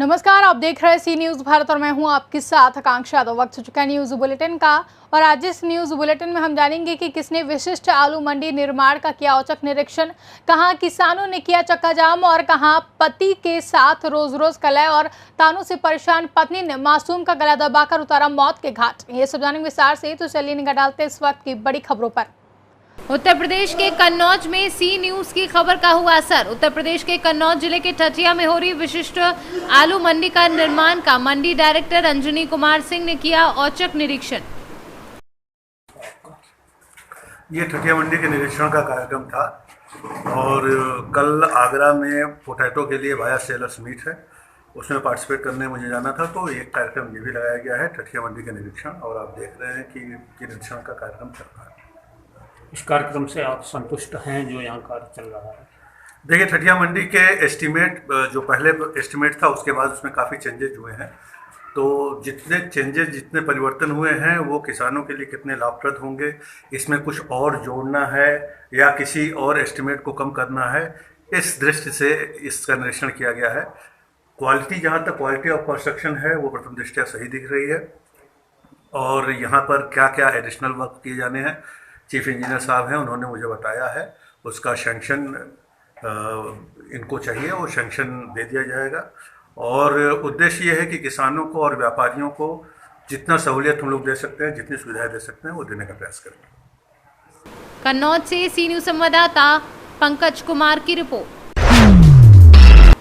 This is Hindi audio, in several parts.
नमस्कार, आप देख रहे हैं सी न्यूज भारत और मैं हूं आपके साथ आकांक्षा। तो वक्त हो चुका है न्यूज बुलेटिन का और आज इस न्यूज बुलेटिन में हम जानेंगे कि किसने विशिष्ट आलू मंडी निर्माण का किया औचक निरीक्षण, कहां किसानों ने किया चक्का जाम और कहां पति के साथ रोज रोज कलह और तानों से परेशान पत्नी ने मासूम का गला दबाकर उतारा मौत के घाट। ये सब जानेंगे विस्तार से, तो चलिए निगाह डालते इस वक्त की बड़ी खबरों पर। उत्तर प्रदेश के कन्नौज में सी न्यूज की खबर का हुआ असर। उत्तर प्रदेश के कन्नौज जिले के ठठिया में हो रही विशिष्ट आलू मंडी का निर्माण का मंडी डायरेक्टर अंजनी कुमार सिंह ने किया औचक निरीक्षण। ये ठठिया मंडी के निरीक्षण का कार्यक्रम था और कल आगरा में पोटैटो के लिए वाया सेलर्स मीट है, उसमें पार्टिसिपेट करने मुझे जाना था, तो एक कार्यक्रम ये भी लगाया गया है ठठिया मंडी के निरीक्षण। और आप देख रहे हैं कि निरीक्षण का कार्यक्रम चल रहा है। इस कार्यक्रम से आप संतुष्ट हैं जो यहाँ कार्य चल रहा है? देखिए, ठठिया मंडी के एस्टीमेट जो पहले एस्टीमेट था उसके बाद उसमें काफ़ी चेंजेज हुए हैं, तो जितने परिवर्तन हुए हैं वो किसानों के लिए कितने लाभप्रद होंगे, इसमें कुछ और जोड़ना है या किसी और एस्टीमेट को कम करना है, इस दृष्टि से इसका निरीक्षण किया गया है। क्वालिटी, जहाँ तक क्वालिटी ऑफ कंस्ट्रक्शन है वो प्रथम दृष्टया सही दिख रही है और यहाँ पर क्या क्या एडिशनल वर्क किए जाने हैं चीफ इंजीनियर साहब हैं, उन्होंने मुझे बताया है, उसका सैंक्शन इनको चाहिए, वो सैंक्शन दे दिया जाएगा। और उद्देश्य ये है कि किसानों को और व्यापारियों को जितना सहूलियत हम लोग दे सकते हैं, जितनी सुविधाएं दे सकते हैं, वो देने का प्रयास करेंगे। कन्नौज से सी न्यूज संवाददाता पंकज कुमार की रिपोर्ट।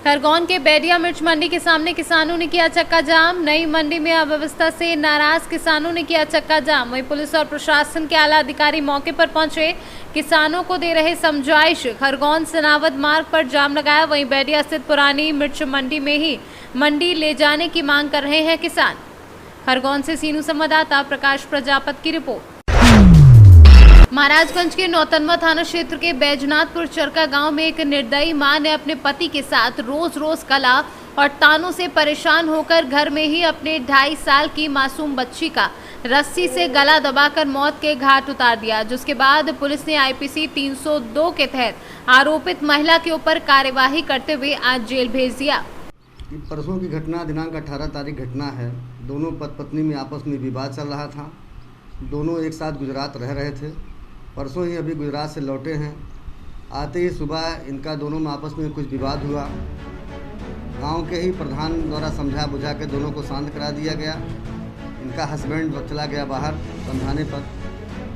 खरगोन के बेडिया मिर्च मंडी के सामने किसानों ने किया चक्का जाम। नई मंडी में अव्यवस्था से नाराज किसानों ने किया चक्का जाम। वहीं पुलिस और प्रशासन के आला अधिकारी मौके पर पहुंचे, किसानों को दे रहे समझाइश। खरगोन सनावद मार्ग पर जाम लगाया। वहीं बेडिया स्थित पुरानी मिर्च मंडी में ही मंडी ले जाने की मांग कर रहे हैं किसान। खरगोन से सीनू संवाददाता प्रकाश प्रजापत की रिपोर्ट। महाराजगंज के नौतनवा थाना क्षेत्र के बैजनाथपुर चरका गांव में एक निर्दयी मां ने अपने पति के साथ रोज रोज कला और तानों से परेशान होकर घर में ही अपने 2.5 साल की मासूम बच्ची का रस्सी से गला दबाकर मौत के घाट उतार दिया, जिसके बाद पुलिस ने आईपीसी 302 के तहत आरोपित महिला के ऊपर कार्यवाही करते हुए आज जेल भेज दिया। परसों की घटना दिनांक 18 तारीख घटना है। दोनों पत्नी में आपस में विवाद चल रहा था। दोनों एक साथ गुजरात रह रहे थे। परसों ही अभी गुजरात से लौटे हैं। आते ही सुबह इनका दोनों में आपस में कुछ विवाद हुआ। गांव के ही प्रधान द्वारा समझा बुझा के दोनों को शांत करा दिया गया। इनका हस्बैंड चला गया बाहर समझाने पर।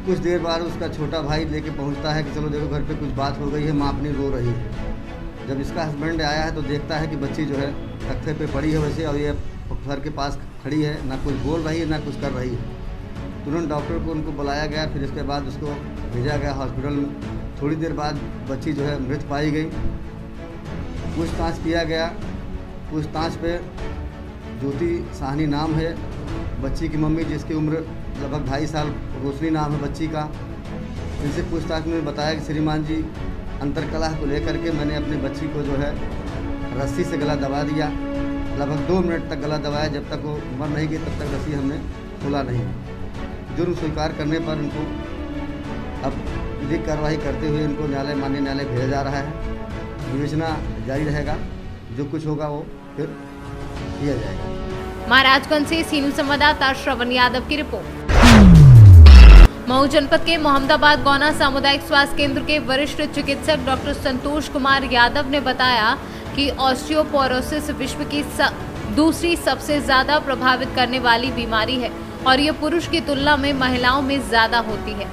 कुछ देर बाद उसका छोटा भाई लेके पहुंचता है कि चलो देखो घर पे कुछ बात हो गई है, माँ अपनी रो रही है। जब इसका हस्बैंड आया है तो देखता है कि बच्ची जो है तख्ते पे पड़ी है वैसे, और ये घर के पास खड़ी है, ना कुछ बोल रही है ना कुछ कर रही है। तुरंत डॉक्टर को उनको बुलाया गया, फिर इसके बाद उसको भेजा गया हॉस्पिटल में। थोड़ी देर बाद बच्ची जो है मृत पाई गई। पूछताछ किया गया। पूछताछ पे ज्योति साहनी नाम है बच्ची की मम्मी, जिसकी उम्र लगभग 2.5 साल, रोशनी नाम है बच्ची का। इनसे पूछताछ में बताया कि श्रीमान जी अंतरकलह को लेकर के मैंने अपनी बच्ची को जो है रस्सी से गला दबा दिया। लगभग 2 मिनट तक गला दबाया, जब तक वो मर नहीं गई तब तक रस्सी हमने खोला नहीं। जुर्म स्वीकार करने पर इनको अब विधिक कार्रवाई करते हुए इनको माननीय न्यायालय भेजा जा रहा है। विवेचना जारी रहेगा, जो कुछ होगा वो फिर किया जाएगा। महाराजगंज से सीनू संवाददाता श्रवण यादव की रिपोर्ट। मऊ जनपद के मोहम्मदाबाद गौना सामुदायिक स्वास्थ्य केंद्र के वरिष्ठ चिकित्सक डॉक्टर संतोष कुमार यादव ने बताया कि ऑस्टियोपोरोसिस विश्व की दूसरी सबसे ज्यादा प्रभावित करने वाली बीमारी है और ये पुरुष की तुलना में महिलाओं में ज्यादा होती है।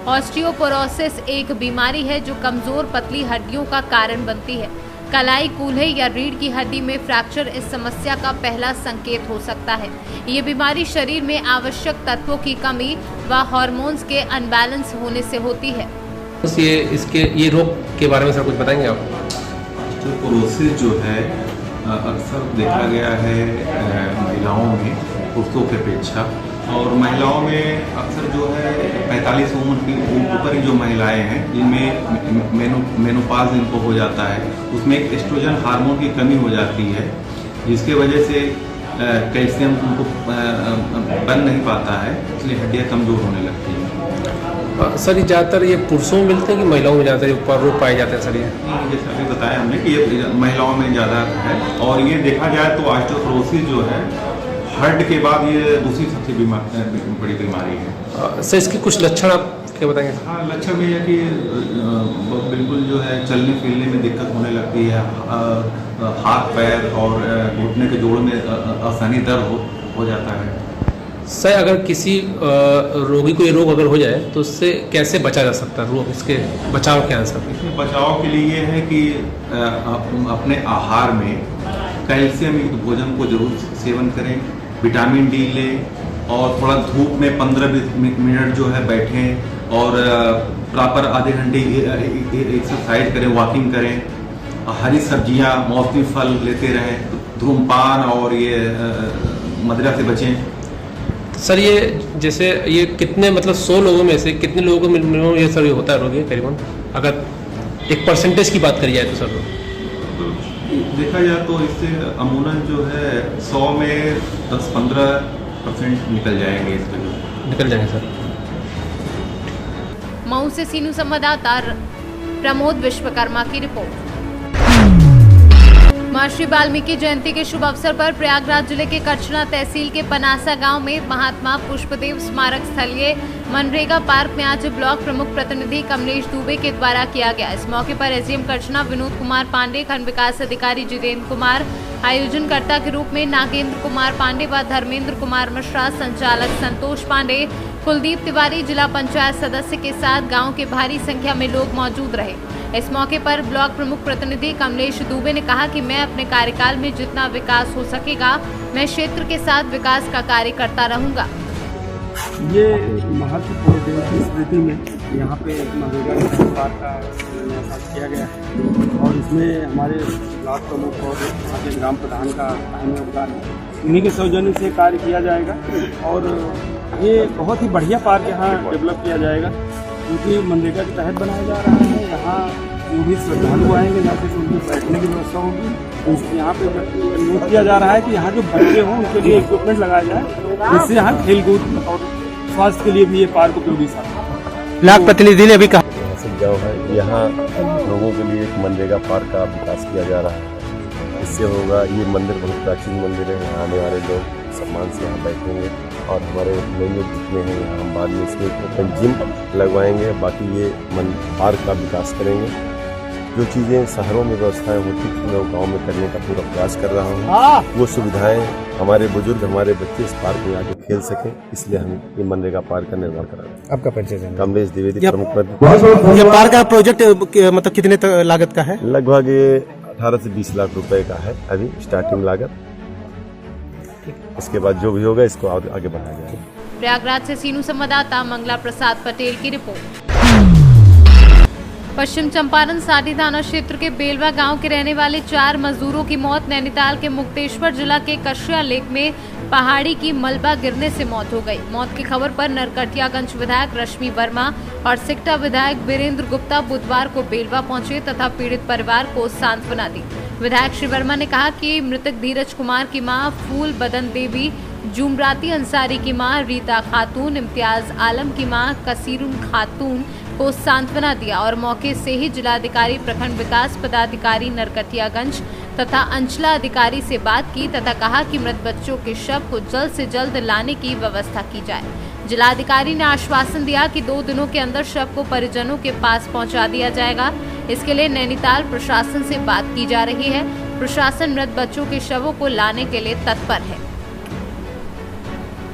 ऑस्टियोपोरोसिस एक बीमारी है जो कमजोर पतली हड्डियों का कारण बनती है। कलाई, कूल्हे या रीढ़ की हड्डी में फ्रैक्चर इस समस्या का पहला संकेत हो सकता है। ये बीमारी शरीर में आवश्यक तत्वों की कमी व हार्मोन्स के अनबैलेंस होने से होती है। ये रोग के बारे में सर कुछ बताएंगे आप? ऑस्टियोपोरोसिस जो है अक्सर देखा गया है महिलाओं में पुरुषों की अपेक्षा, और महिलाओं में अक्सर जो है 45 उम्र की ऊपर की जो महिलाएं हैं जिनमें मेनोपाज इनको हो जाता है, उसमें एक एस्ट्रोजन हार्मोन की कमी हो जाती है, जिसके वजह से कैल्शियम उनको बन नहीं पाता है, इसलिए हड्डियाँ कमज़ोर होने लगती हैं। सर ये ज़्यादातर ये पुरुषों में मिलते हैं कि महिलाओं में ज़्यादातर ये रोग पाए जाते हैं सर? ये जैसे अभी बताया हमने कि ये महिलाओं में ज़्यादा है, और ये देखा जाए तो ऑस्टियोपोरोसिस जो है हार्ट के बाद ये दूसरी सबसे बड़ी बीमारी है। सर इसके कुछ लक्षण आप क्या बताएंगे? हाँ, लक्षण भी है कि बिल्कुल जो है चलने फिरने में दिक्कत होने लगती है, हाथ पैर और घुटने के जोड़ में आसानी दर्द हो जाता है। सर अगर किसी रोगी को ये रोग अगर हो जाए तो उससे कैसे बचा जा सकता है? रोग इसके बचाव क्या है सर? इसमें बचाव के लिए ये है कि अपने आहार में कैल्शियम युक्त भोजन को जरूर सेवन करें, विटामिन डी लें, और थोड़ा धूप में 15-20 मिनट जो है बैठें, और प्रॉपर आधे घंटे एक्सरसाइज करें, वॉकिंग करें, हरी सब्जियां, मौसमी फल लेते रहें, धूम्रपान और ये मदिरा से बचें। सर ये जैसे ये कितने मतलब 100 लोगों में से कितने लोगों को मिनिमम ये सर ये होता है रोग? ये करीबन अगर एक परसेंटेज की बात करी जाए तो सर देखा जाए तो इससे अमूमन जो है 100 में 10-15% निकल जाएंगे, निकल जाएंगे सर। मऊ से सीनू संवाददाता प्रमोद विश्वकर्मा की रिपोर्ट। महर्षि वाल्मीकि जयंती के शुभ अवसर पर प्रयागराज जिले के कचना तहसील के पनासा गांव में महात्मा पुष्पदेव स्मारक स्थलीय मनरेगा पार्क में आज ब्लॉक प्रमुख प्रतिनिधि कमलेश दुबे के द्वारा किया गया। इस मौके पर एसडीएम कचना विनोद कुमार पांडे, खंड विकास अधिकारी जितेंद्र कुमार, आयोजनकर्ता के रूप में नागेंद्र कुमार पांडे व धर्मेंद्र कुमार मिश्रा, संचालक संतोष पांडे, कुलदीप तिवारी, जिला पंचायत सदस्य के साथ गांव के भारी संख्या में लोग मौजूद रहे। इस मौके पर ब्लॉक प्रमुख प्रतिनिधि कमलेश दुबे ने कहा कि मैं अपने कार्यकाल में जितना विकास हो सकेगा मैं क्षेत्र के साथ विकास का कार्य करता रहूंगा। ये महत्वपूर्ण दिन की स्मृति में यहाँ पे मनरेगा पार्क का किया गया है, और इसमें हमारे ब्लॉक प्रमुख और यहाँ के ग्राम प्रधान का अहम योगदान है। इन्हीं के सौजन्य से कार्य किया जाएगा, और ये बहुत ही बढ़िया पार्क यहाँ डेवलप किया जाएगा, क्योंकि मनरेगा के तहत बनाया जा रहा है। यहाँ जो भी श्रद्धालु आएंगे यहाँ पे उनकी बैठने की व्यवस्था होगी। यहाँ पे अनुरोध किया जा रहा है कि यहाँ जो बच्चे हों उनके लिए इक्विपमेंट लगाया जाए, जिससे यहाँ खेलकूद और स्वास्थ्य के लिए भी ये पार्क उपयोगी साबित। ब्लॉक प्रतिनिधि ने भी कहा गाँव है, यहाँ लोगों के लिए एक मनरेगा पार्क का विकास किया जा रहा है। इससे होगा, ये मंदिर बहुत प्राचीन मंदिर है, यहाँ आने वाले लोग सम्मान से यहाँ बैठेंगे, और हमारे नए लोग जितने हैं यहाँ हम बाद में इसमें जिम लगवाएंगे। बाकी ये पार्क का विकास करेंगे। जो चीज़ें शहरों में व्यवस्थाएं होती थी मैं वो गाँव में करने का पूरा प्रयास कर रहा हूँ। वो सुविधाएं हमारे बुजुर्ग, हमारे बच्चे इस पार्क में आके खेल सकें, इसलिए हम ये मनरेगा पार्क का निर्माण करा रहे हैं। आपका परिचय? कमलेश द्विवेदी, प्रमुख। ये पार्क का प्रोजेक्ट मतलब कितने लागत का है? लगभग 18 से 20 लाख रुपए का है अभी स्टार्टिंग लागत। इसके बाद जो भी होगा इसको आगे बढ़ाया जाएगा। प्रयागराज से सीनू संवाददाता मंगला प्रसाद पटेल की रिपोर्ट। पश्चिम चंपारण साठी थाना क्षेत्र के बेलवा गांव के रहने वाले 4 मजदूरों की मौत। नैनीताल के मुक्तेश्वर जिला के कश्या लेक में पहाड़ी की मलबा गिरने से मौत हो गई। मौत की खबर पर नरकटियागंज विधायक रश्मि वर्मा और सिकटा विधायक वीरेंद्र गुप्ता बुधवार को बेलवा पहुंचे तथा पीड़ित परिवार को सांत्वना दी। विधायक श्री वर्मा ने कहा कि मृतक धीरज कुमार की मां फूल बदन देवी, जुमराती अंसारी की मां रीता खातून, इम्तियाज आलम की मां कसीरुन खातून को सांत्वना दिया और मौके से ही जिलाधिकारी, प्रखंड विकास पदाधिकारी नरकटियागंज तथा अंचला अधिकारी से बात की तथा कहा कि मृत बच्चों के शव को जल्द से जल्द लाने की व्यवस्था की जाए। जिलाधिकारी ने आश्वासन दिया कि 2 दिनों के अंदर शव को परिजनों के पास पहुंचा दिया जाएगा। इसके लिए नैनीताल प्रशासन से बात की जा रही है। प्रशासन मृत बच्चों के शवों को लाने के लिए तत्पर है।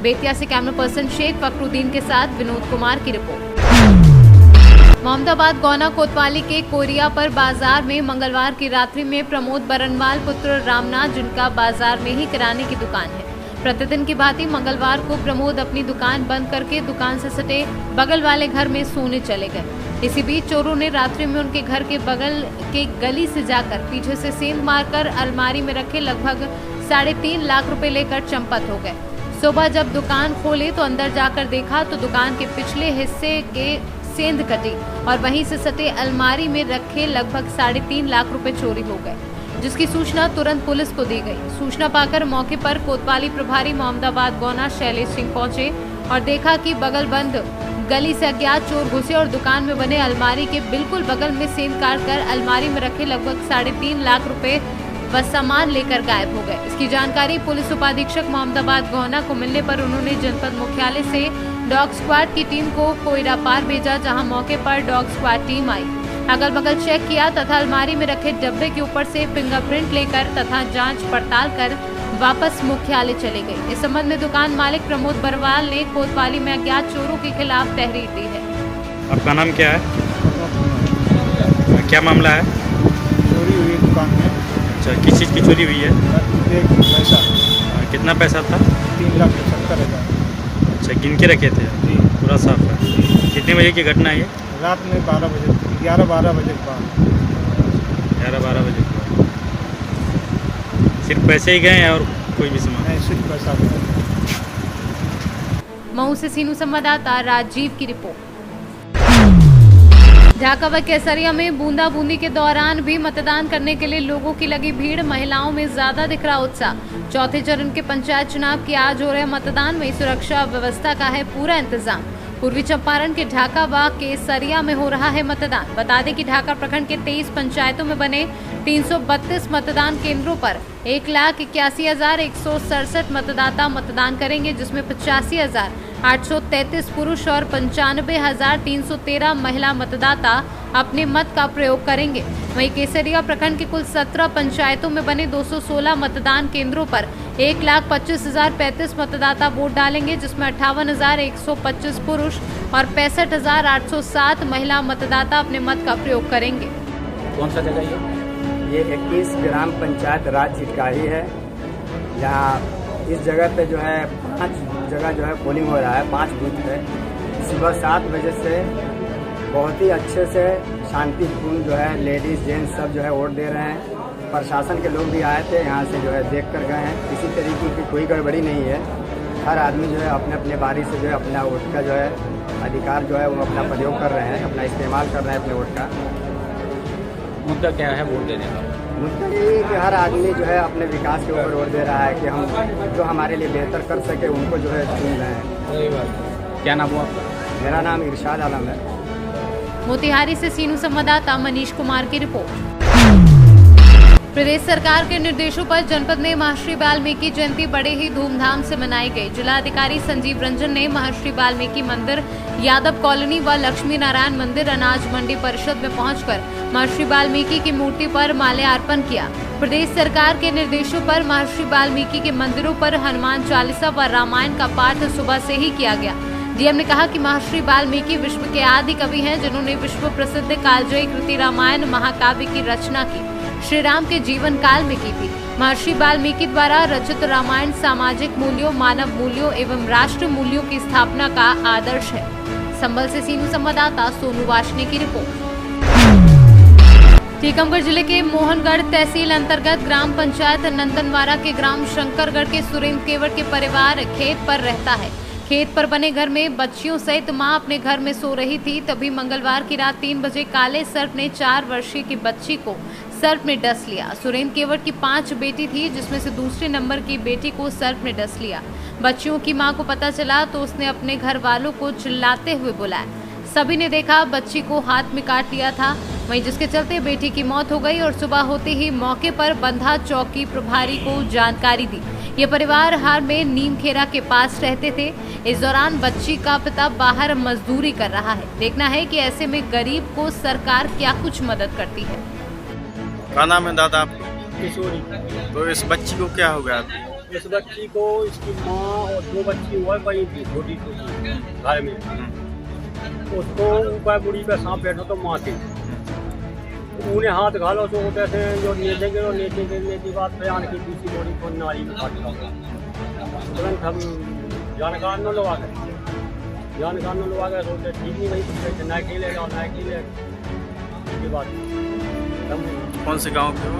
बेतिया से कैमरा पर्सन शेख फखरुद्दीन के साथ विनोद कुमार की रिपोर्ट। मोहम्मदाबाद गौना कोतवाली के कोरिया पर बाजार में मंगलवार की रात्रि में प्रमोद बरनवाल पुत्र रामनाथ, जिनका बाजार में ही किराने की दुकान है, प्रतिदिन की भांति मंगलवार को प्रमोद अपनी दुकान बंद करके दुकान से सटे बगल वाले घर में सोने चले गए। इसी बीच चोरों ने रात्रि में उनके घर के बगल के गली से जाकर पीछे से सेंध मारकर अलमारी में रखे लगभग 3.5 लाख रुपए लेकर चंपत हो गए। सुबह जब दुकान खोले तो अंदर जाकर देखा तो दुकान के पिछले हिस्से के सेंध कटी और वहीं से सटे अलमारी में रखे लगभग 3.5 लाख रुपए चोरी हो गए, जिसकी सूचना तुरंत पुलिस को दी गई। सूचना पाकर मौके पर कोतवाली प्रभारी मोहम्मदाबाद गौना शैलेश सिंह पहुंचे और देखा कि बगल बंद गली से अज्ञात चोर घुसे और दुकान में बने अलमारी के बिल्कुल बगल में सेंध काट कर अलमारी में रखे लगभग 3.5 लाख रुपए व सामान लेकर गायब हो गए। इसकी जानकारी पुलिस उपाधीक्षक मोहम्मदाबाद गोहना को मिलने पर उन्होंने जनपद मुख्यालय से डॉग स्क्वाड की टीम को कोयरा पार भेजा, जहां मौके पर डॉग स्क्वाड टीम आई, अगल बगल चेक किया तथा अलमारी में रखे डब्बे के ऊपर से फिंगरप्रिंट लेकर तथा जांच पड़ताल कर वापस मुख्यालय चले गए। इस संबंध में दुकान मालिक प्रमोद बरवाल ने कोतवाली में अज्ञात चोरों के खिलाफ तहरीर दी है। आपका नाम क्या है? क्या मामला है? चोरी हुई दुकान में। अच्छा, किस चीज़ की चोरी हुई है? पैसा। कितना पैसा था? 3,70,000। अच्छा, गिन के रखे थे? पूरा साफ है। कितने बजे की घटना है ये? रात में 11 बजे, 11-12 बजे के बाद। 11-12 बजे के बाद। सिर्फ पैसे ही गए हैं और कोई भी सामान? नहीं, सिर्फ पैसा गया। मऊ से सीनू संवाददाता राजीव की रिपोर्ट। ढाका व केसरिया में बूंदाबूंदी के दौरान भी मतदान करने के लिए लोगों की लगी भीड़, महिलाओं में ज्यादा दिख रहा उत्साह। चौथे चरण के पंचायत चुनाव की आज हो रहे मतदान में सुरक्षा व्यवस्था का है पूरा इंतजाम। पूर्वी चंपारण के ढाका व केसरिया में हो रहा है मतदान। बता दें कि ढाका प्रखंड के 23 पंचायतों में बने 332 मतदान केंद्रों पर 1,81,167 मतदाता मतदान करेंगे, जिसमें 85,833 पुरुष और 95,313 महिला मतदाता अपने मत का प्रयोग करेंगे। वहीं केसरिया प्रखंड के कुल 17 पंचायतों में बने 216 मतदान केंद्रों पर 1,25,035 मतदाता वोट डालेंगे, जिसमें 58,125 पुरुष और 65,807 महिला मतदाता अपने मत का प्रयोग करेंगे। कौन सा जगह ये 21 ग्राम पंचायत राज झिटकाही है। यहाँ इस जगह पे जो है 5 जगह जो है पोलिंग हो रहा है, 5 बूथ पे। सुबह 7 बजे से बहुत ही अच्छे से शांतिपूर्ण जो है लेडीज जेंट्स सब जो है वोट दे रहे हैं। प्रशासन के लोग भी आए थे, यहाँ से जो है देख कर गए हैं। किसी तरीके की कोई गड़बड़ी नहीं है। हर आदमी जो है अपने अपने बारी से जो है अपना वोट का जो है अधिकार जो है वो अपना प्रयोग कर रहे हैं, अपना इस्तेमाल कर रहे हैं अपने वोट का। मुद्दा क्या है वोट देने का? मुद्दा ये है कि हर आदमी जो है अपने विकास के ऊपर वोट दे रहा है कि हम जो हमारे लिए बेहतर कर सके उनको जो है चुन रहे हैं। क्या नाम हुआ आपका? मेरा नाम इरशाद आलम है। मोतिहारी से सीनू संवाददाता मनीष कुमार की रिपोर्ट। प्रदेश सरकार के निर्देशों पर जनपद में महर्षि वाल्मीकि जयंती बड़े ही धूमधाम से मनाई गई। जिलाधिकारी संजीव रंजन ने महर्षि वाल्मीकि मंदिर, यादव कॉलोनी व लक्ष्मी नारायण मंदिर अनाज मंडी परिषद में पहुंचकर महर्षि वाल्मीकि की मूर्ति पर माल्यार्पण किया। प्रदेश सरकार के निर्देशों पर महर्षि वाल्मीकि के मंदिरों पर हनुमान चालीसा व रामायण का पाठ सुबह से ही किया गया। डीएम ने कहा कि महर्षि वाल्मीकि विश्व के आदि कवि हैं, जिन्होंने विश्व प्रसिद्ध कालजयी कृति रामायण महाकाव्य की रचना की श्री राम के जीवन काल में की थी। महर्षि वाल्मीकि द्वारा रचित रामायण सामाजिक मूल्यों, मानव मूल्यों एवं राष्ट्र मूल्यों की स्थापना का आदर्श है। संभल से सीनू संवाददाता सोनू वाशनी की रिपोर्ट। टीकमगढ़ जिले के मोहनगढ़ तहसील अंतर्गत ग्राम पंचायत नंदनवारा के ग्राम शंकरगढ़ के सुरेंद्र केवट के परिवार खेत पर रहता है। खेत पर बने घर में बच्चियों सहित मां अपने घर में सो रही थी, तभी मंगलवार की रात 3 बजे काले सर्प ने 4 वर्षीय की बच्ची को सर्प ने डस लिया। सुरेंद्र केवट की 5 बेटी थी, जिसमें से दूसरे नंबर की बेटी को सर्प ने डस लिया। बच्चियों की मां को पता चला तो उसने अपने घर वालों को चिल्लाते हुए बुलाया। सभी ने देखा बच्ची को हाथ में काट लिया था, वहीं जिसके चलते बेटी की मौत हो गई और सुबह होते ही मौके पर बंधा चौकी प्रभारी को जानकारी दी। ये परिवार हार में नीमखेरा के पास रहते थे। इस दौरान बच्ची का पिता बाहर मजदूरी कर रहा है। देखना है कि ऐसे में गरीब को सरकार क्या कुछ मदद करती है। क्या नाम है दादा आपको? किशोरी। तो इस बच्ची को क्या हो गया? इस बच्ची को इसकी माँ और 2 बच्ची हुआ वही थी छोटी छोटी घर में। उसको ऊपर बुढ़ी पे सांप बैठो तो मारते, उन्हें हाथ घालो तो वो कहते हैं जो नेचेंगे और नेचेंगे की बात बयान की दूसरी बॉडी को नाली में काट दिया। तुरंत हम जानकार न लोग आ गए, सोचते ठीक नहीं वही कुछ कहते ना खेलेगा उसके बाद हम कौन से गांव के हो?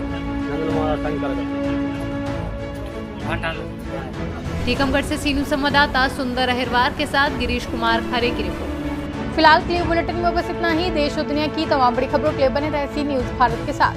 टीकमगढ़ से सीनू संवाददाता सुंदर अहिरवार के साथ गिरीश कुमार खरे की रिपोर्ट। फिलहाल के लिए बुलेटिन में बस इतना ही। देश और दुनिया की तमाम बड़ी खबरों के लिए बने रहे सी न्यूज़ भारत के साथ।